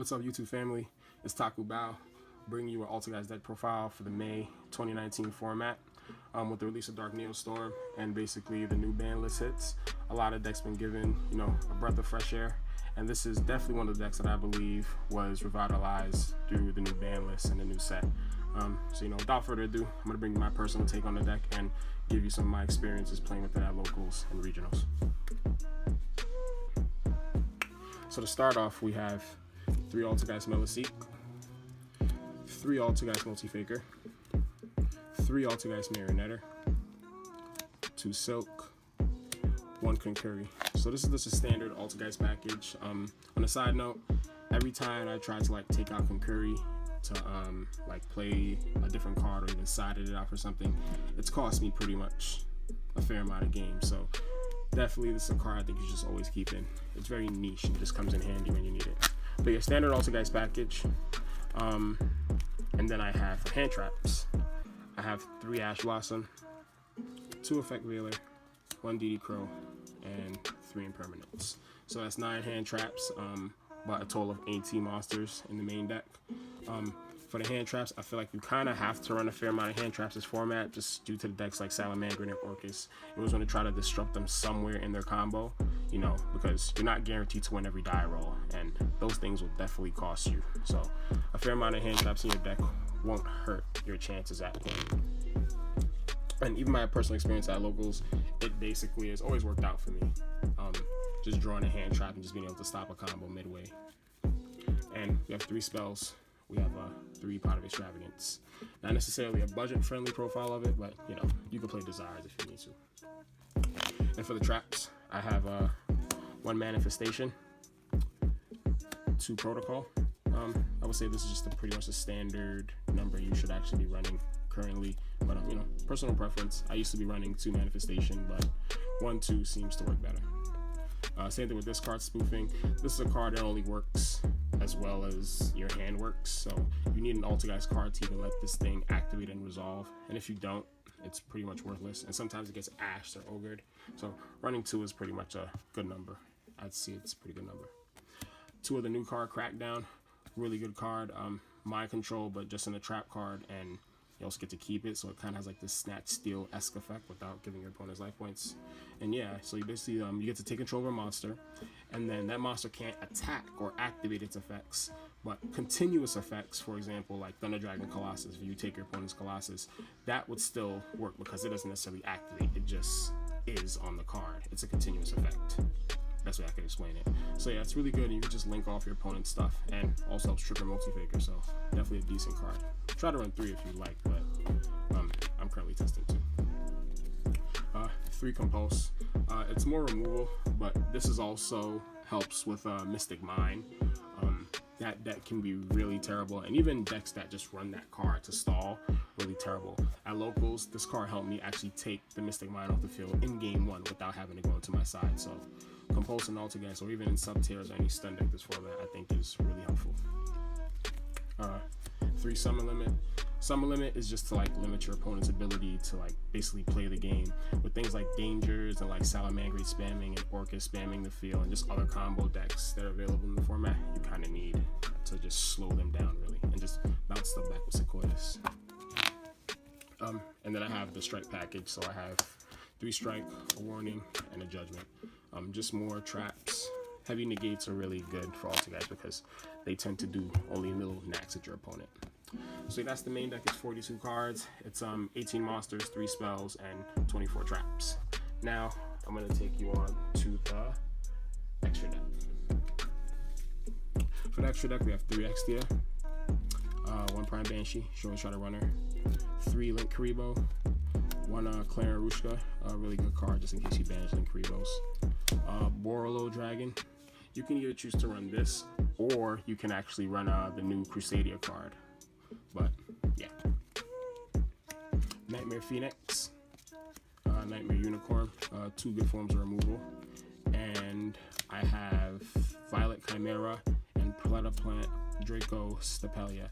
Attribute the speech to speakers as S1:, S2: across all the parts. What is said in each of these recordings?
S1: What's up, YouTube family? It's Taku Bao, bringing you an Altergeist deck profile for the May 2019 format. With the release of Dark Neostorm and basically the new ban list hits, a lot of decks been given, a breath of fresh air. And this is definitely one of the decks that I believe was revitalized through the new ban list and the new set. So without further ado, I'm going to bring you my personal take on the deck and give you some of my experiences playing with it at locals and regionals. So to start off, we have 3 Altergeist Meliseek, 3 Altergeist Multifaker, 3 Altergeist Marionetter, 2 Silk, 1 Concurry. So this is just a standard Altergeist package. On a side note, every time I try to take out Concurry to play a different card or even sided it out for something, it's cost me pretty much a fair amount of games. So definitely this is a card I think you should just always keep in. It's very niche and just comes in handy when you need it. But your standard Altergeist package. And then I have hand traps. I have 3 Ash Blossom, 2 Effect Veiler, 1 DD Crow, and 3 Impermanence. So that's 9 hand traps, but a total of 18 monsters in the main deck. For the hand traps, I feel like you kind of have to run a fair amount of hand traps this format, just due to the decks like Salamangreat and Orcus. It was going to try to disrupt them somewhere in their combo, because you're not guaranteed to win every die roll, and those things will definitely cost you. So a fair amount of hand traps in your deck won't hurt your chances at winning. And even my personal experience at locals, it basically has always worked out for me. Just drawing a hand trap and just being able to stop a combo midway. And we have 3 spells. We have 3 Pot of Extravagance. Not necessarily a budget-friendly profile of it, but you can play Desires if you need to. And for the traps, I have 1 Manifestation, 2 Protocol. I would say this is just pretty much a standard number you should actually be running currently, but personal preference. I used to be running 2 Manifestation, but 1-2 seems to work better. Same thing with this card, Spoofing. This is a card that only works as well as your hand works, so you need an Altergeist card to even let this thing activate and resolve, and if you don't, it's pretty much worthless, and sometimes it gets ashed or ogred. So running 2 is pretty much a good number. I'd see it's a pretty good number. 2 of the new card, Crackdown, really good card. Mind Control, but just in a trap card, and you also get to keep it, so it kind of has this Snatch Steal-esque effect without giving your opponent's life points. And yeah, so you basically you get to take control of a monster, and then that monster can't attack or activate its effects, but continuous effects, for example, like Thunder Dragon Colossus, if you take your opponent's Colossus, that would still work because it doesn't necessarily activate, it just is on the card. It's a continuous effect. That's the way I can explain it. So yeah, it's really good, and you can just link off your opponent's stuff, and also helps trigger Multifaker, so definitely a decent card. Try to run 3 if you like, but I'm currently testing 2. 3 Compulse. It's more removal, but this is also helps with Mystic Mine. That deck can be really terrible, and even decks that just run that card to stall, really terrible. At locals, this card helped me actually take the Mystic Mine off the field in game 1 without having to go into my side. So Compulse and Altergeist, or even in sub-tiers or any stun deck this format, I think is really helpful. 3 Summon Limit. Summon Limit is just to limit your opponent's ability to basically play the game. With things like Dangers and Salamangreat spamming and Orcus spamming the field and just other combo decks that are available in the format, you kind of need to just slow them down really and just bounce stuff back with Sequoias. And then I have the Strike package, so I have 3 Strike, a Warning, and a Judgment. Just more traps. Heavy negates are really good for Altergeist because they tend to do only little knacks at your opponent. So that's the main deck. It's 42 cards. It's 18 monsters, 3 spells, and 24 traps. Now I'm gonna take you on to the extra deck. For the extra deck, we have 3 Extia, 1 Prime Banshee, Show Try to Runner, 3 Link Karibo, 1 Clara Rushka, a really good card just in case you banish Link Karibos. Borolo Dragon. You can either choose to run this, or you can actually run the new Crusadia card. But yeah. Nightmare Phoenix, Nightmare Unicorn, 2 good forms of removal. And I have Violet Chimera and Plant Draco Stapelia.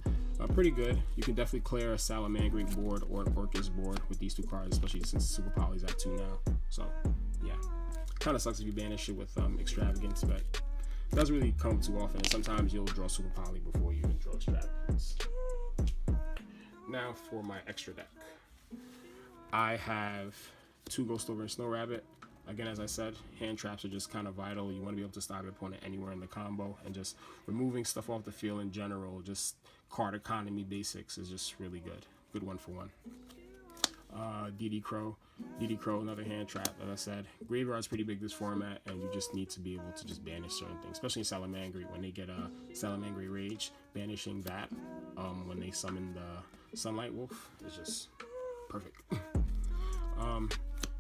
S1: Pretty good. You can definitely clear a Salamangreat board or an Orcus board with these 2 cards, especially since Super Poly's at 2 now. So yeah, kind of sucks if you banish it with Extravagance, but doesn't really come too often. Sometimes you'll draw Super Poly before you even draw Extravagance. Now for my extra deck. I have 2 Ghost Over and Snow Rabbit. Again, as I said, hand traps are just kind of vital. You want to be able to stop your opponent anywhere in the combo, and just removing stuff off the field in general, just card economy basics is just really good. Good 1-for-1. DD Crow, another hand trap. As I said, Graveyard's pretty big this format, and you just need to be able to just banish certain things, especially in Salamangreat. When they get a Salamangreat Rage, banishing that when they summon the Sunlight Wolf is just perfect.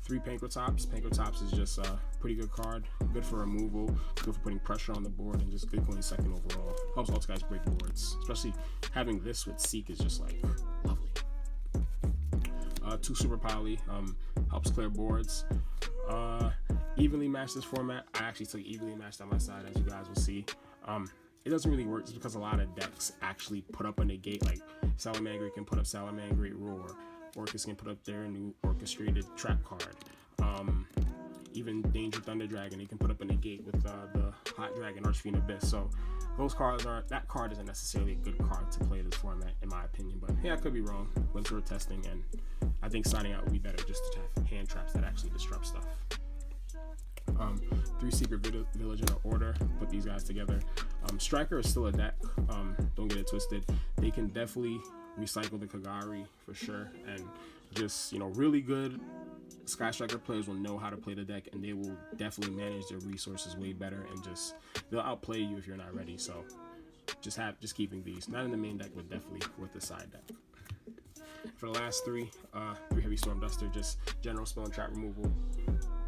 S1: 3 Pankratops. Pankratops is just a pretty good card. Good for removal, good for putting pressure on the board, and just good going second overall. Helps Altergeist break boards. Especially having this with Seek is just like lovely. 2 Super Poly helps clear boards. Evenly match this format. I actually took evenly matched on my side, as you guys will see. It doesn't really work just because a lot of decks actually put up a negate. Like Salamangreat can put up Salamangreat Roar. Orcus can put up their new orchestrated trap card. Even Danger Thunder Dragon, they can put up a negate with the Hot Dragon Archfiend Abyss. So those cards aren't, that card isn't necessarily a good card to play this format, in my opinion. But yeah, I could be wrong. But it's worth testing, and I think signing out would be better just to have hand traps that actually disrupt stuff. 3 Secret Village in order. Put these guys together. Striker is still a deck. Don't get it twisted. They can definitely recycle the Kagari for sure, and just, you know, really good Sky Striker players will know how to play the deck, and they will definitely manage their resources way better, and just they'll outplay you if you're not ready. So just keeping these, not in the main deck, but definitely with the side deck. For the last 3 Heavy Storm Duster, just general spell and trap removal.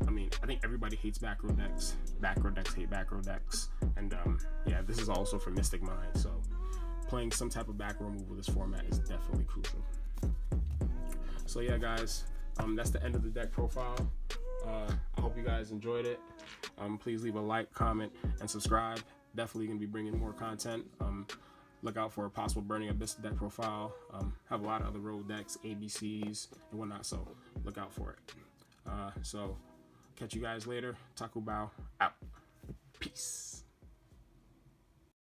S1: I mean, I think everybody hates back row decks. Back row decks hate back row decks, and yeah, this is also for Mystic Mind. So playing some type of back row removal this format is definitely crucial. So yeah, guys, that's the end of the deck profile. I hope you guys enjoyed it. Please leave a like, comment, and subscribe. Definitely gonna be bringing more content. Look out for a possible Burning Abyss deck profile. Have a lot of other road decks, ABCs, and whatnot, so look out for it. So catch you guys later. Taku Bao out. Peace.